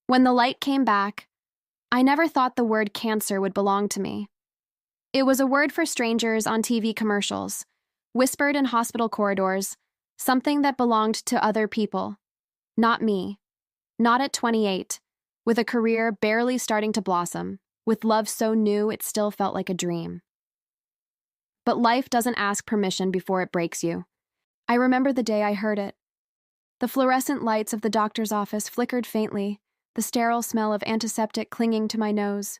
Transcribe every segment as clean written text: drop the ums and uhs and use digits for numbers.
When the light came back, I never thought the word cancer would belong to me. It was a word for strangers on TV commercials, whispered in hospital corridors, something that belonged to other people. Not me. Not at 28, with a career barely starting to blossom, with love so new it still felt like a dream. But life doesn't ask permission before it breaks you. I remember the day I heard it. The fluorescent lights of the doctor's office flickered faintly, the sterile smell of antiseptic clinging to my nose.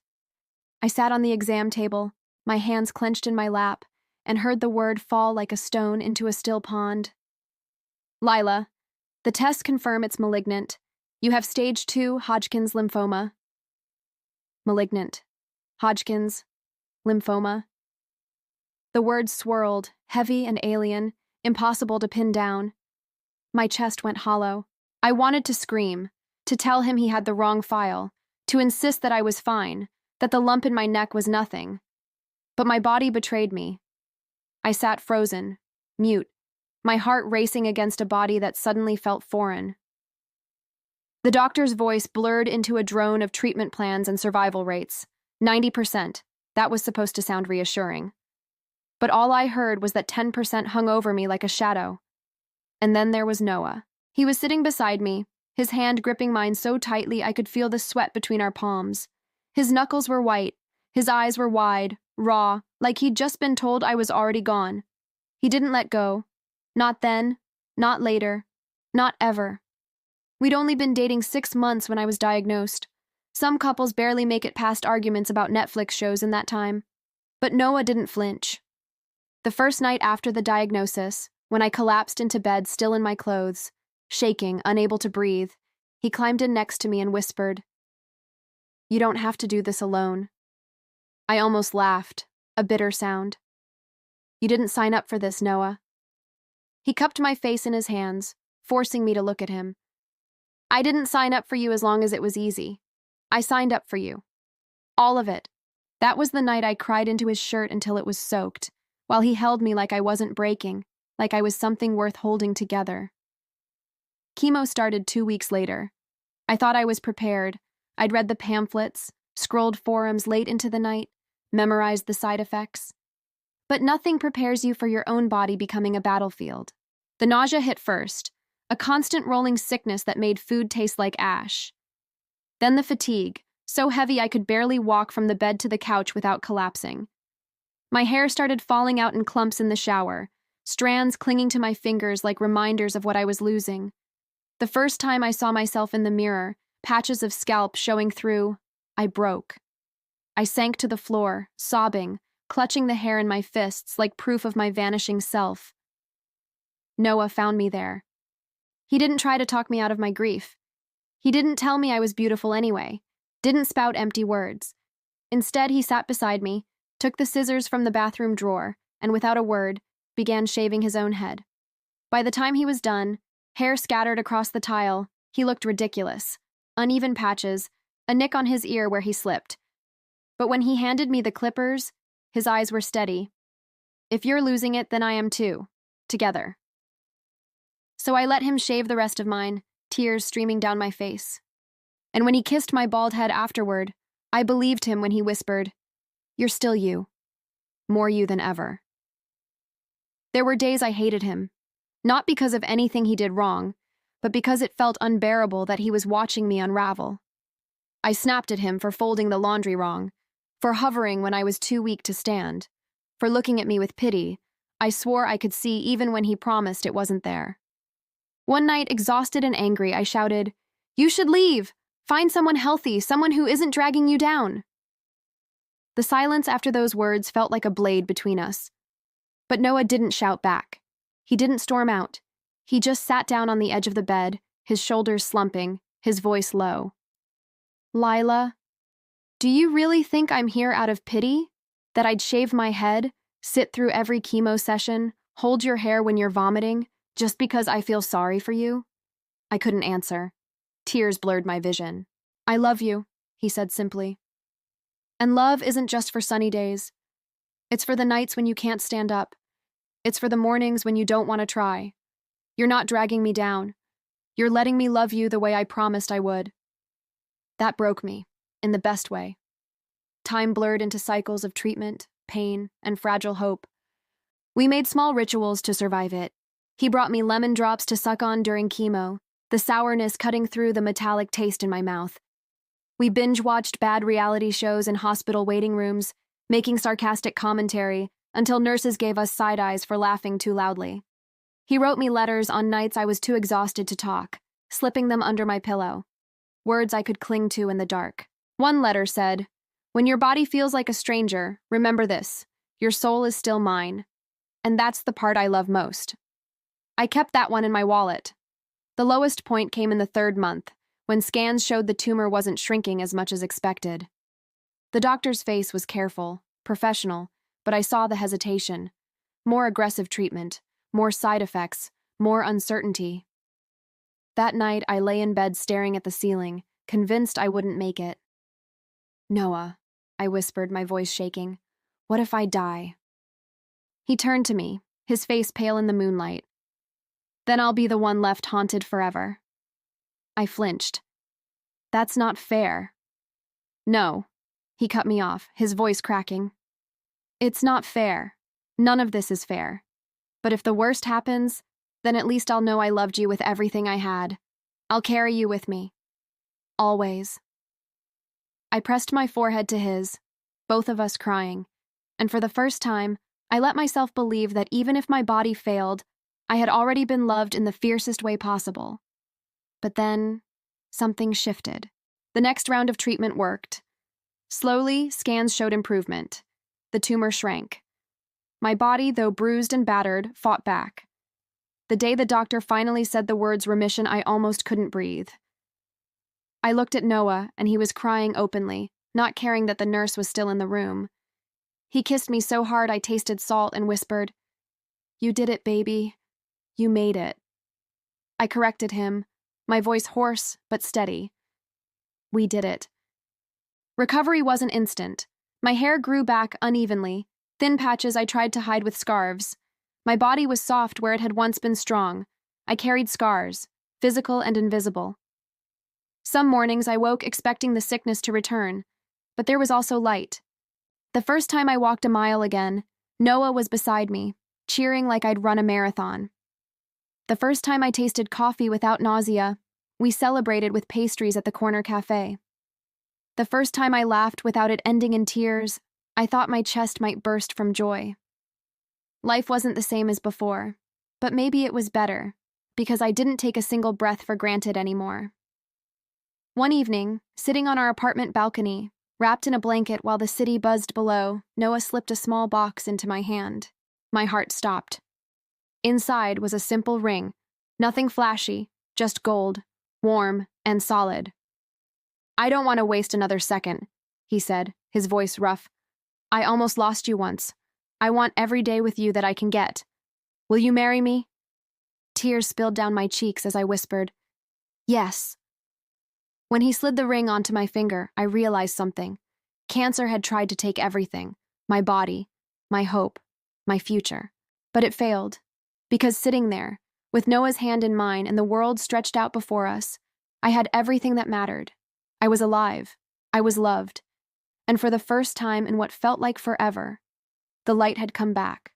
I sat on the exam table, my hands clenched in my lap, and heard the word fall like a stone into a still pond. Lila, the tests confirm it's malignant. You have stage 2 Hodgkin's lymphoma. Malignant. Hodgkin's. Lymphoma. The words swirled, heavy and alien, impossible to pin down. My chest went hollow. I wanted to scream, to tell him he had the wrong file, to insist that I was fine, that the lump in my neck was nothing. But my body betrayed me. I sat frozen, mute, my heart racing against a body that suddenly felt foreign. The doctor's voice blurred into a drone of treatment plans and survival rates. 90%. That was supposed to sound reassuring. But all I heard was that 10% hung over me like a shadow. And then there was Noah. He was sitting beside me, his hand gripping mine so tightly I could feel the sweat between our palms. His knuckles were white, his eyes were wide, raw, like he'd just been told I was already gone. He didn't let go. Not then, not later, not ever. We'd only been dating 6 months when I was diagnosed. Some couples barely make it past arguments about Netflix shows in that time. But Noah didn't flinch. The first night after the diagnosis, when I collapsed into bed still in my clothes, shaking, unable to breathe, he climbed in next to me and whispered, "You don't have to do this alone." I almost laughed, a bitter sound. "You didn't sign up for this, Noah." He cupped my face in his hands, forcing me to look at him. "I didn't sign up for you as long as it was easy. I signed up for you. All of it." That was the night I cried into his shirt until it was soaked, while he held me like I wasn't breaking, like I was something worth holding together. Chemo started 2 weeks later. I thought I was prepared. I'd read the pamphlets, scrolled forums late into the night, memorized the side effects. But nothing prepares you for your own body becoming a battlefield. The nausea hit first, a constant rolling sickness that made food taste like ash. Then the fatigue, so heavy I could barely walk from the bed to the couch without collapsing. My hair started falling out in clumps in the shower, strands clinging to my fingers like reminders of what I was losing. The first time I saw myself in the mirror, patches of scalp showing through, I broke. I sank to the floor, sobbing, clutching the hair in my fists like proof of my vanishing self. Noah found me there. He didn't try to talk me out of my grief. He didn't tell me I was beautiful anyway, didn't spout empty words. Instead, he sat beside me, took the scissors from the bathroom drawer, and without a word, began shaving his own head. By the time he was done, hair scattered across the tile, he looked ridiculous. Uneven patches, a nick on his ear where he slipped. But when he handed me the clippers, his eyes were steady. "If you're losing it, then I am too. Together." So I let him shave the rest of mine, tears streaming down my face. And when he kissed my bald head afterward, I believed him when he whispered, "You're still you. More you than ever." There were days I hated him, not because of anything he did wrong, but because it felt unbearable that he was watching me unravel. I snapped at him for folding the laundry wrong, for hovering when I was too weak to stand, for looking at me with pity. I swore I could see even when he promised it wasn't there. One night, exhausted and angry, I shouted, "You should leave! Find someone healthy, someone who isn't dragging you down." The silence after those words felt like a blade between us. But Noah didn't shout back. He didn't storm out. He just sat down on the edge of the bed, his shoulders slumping, his voice low. "Lila, do you really think I'm here out of pity? That I'd shave my head, sit through every chemo session, hold your hair when you're vomiting, just because I feel sorry for you?" I couldn't answer. Tears blurred my vision. "I love you," he said simply. "And love isn't just for sunny days. It's for the nights when you can't stand up. It's for the mornings when you don't want to try. You're not dragging me down. You're letting me love you the way I promised I would." That broke me, in the best way. Time blurred into cycles of treatment, pain, and fragile hope. We made small rituals to survive it. He brought me lemon drops to suck on during chemo, the sourness cutting through the metallic taste in my mouth. We binge-watched bad reality shows in hospital waiting rooms, making sarcastic commentary until nurses gave us side eyes for laughing too loudly. He wrote me letters on nights I was too exhausted to talk, slipping them under my pillow. Words I could cling to in the dark. One letter said, "When your body feels like a stranger, remember this. Your soul is still mine." And that's the part I love most. I kept that one in my wallet. The lowest point came in the 3rd month, when scans showed the tumor wasn't shrinking as much as expected. The doctor's face was careful, professional, but I saw the hesitation. More aggressive treatment, more side effects, more uncertainty. That night, I lay in bed staring at the ceiling, convinced I wouldn't make it. "Noah," I whispered, my voice shaking. "What if I die?" He turned to me, his face pale in the moonlight. "Then I'll be the one left haunted forever." I flinched. "That's not fair." "No," he cut me off, his voice cracking. "It's not fair. None of this is fair. But if the worst happens, then at least I'll know I loved you with everything I had. I'll carry you with me. Always." I pressed my forehead to his, both of us crying, and for the first time, I let myself believe that even if my body failed, I had already been loved in the fiercest way possible. But then, something shifted. The next round of treatment worked. Slowly, scans showed improvement. The tumor shrank. My body, though bruised and battered, fought back. The day the doctor finally said the words remission, I almost couldn't breathe. I looked at Noah, and he was crying openly, not caring that the nurse was still in the room. He kissed me so hard I tasted salt and whispered, "You did it, baby. You made it." I corrected him, my voice hoarse but steady. "We did it." Recovery wasn't instant. My hair grew back unevenly, thin patches I tried to hide with scarves. My body was soft where it had once been strong. I carried scars, physical and invisible. Some mornings I woke expecting the sickness to return, but there was also light. The first time I walked a mile again, Noah was beside me, cheering like I'd run a marathon. The first time I tasted coffee without nausea, we celebrated with pastries at the corner cafe. The first time I laughed without it ending in tears, I thought my chest might burst from joy. Life wasn't the same as before, but maybe it was better, because I didn't take a single breath for granted anymore. One evening, sitting on our apartment balcony, wrapped in a blanket while the city buzzed below, Noah slipped a small box into my hand. My heart stopped. Inside was a simple ring, nothing flashy, just gold, warm and solid. "I don't want to waste another second," he said, his voice rough. "I almost lost you once. I want every day with you that I can get. Will you marry me?" Tears spilled down my cheeks as I whispered, "Yes." When he slid the ring onto my finger, I realized something. Cancer had tried to take everything, my body, my hope, my future. But it failed, because sitting there, with Noah's hand in mine and the world stretched out before us, I had everything that mattered. I was alive. I was loved. And for the first time in what felt like forever, the light had come back.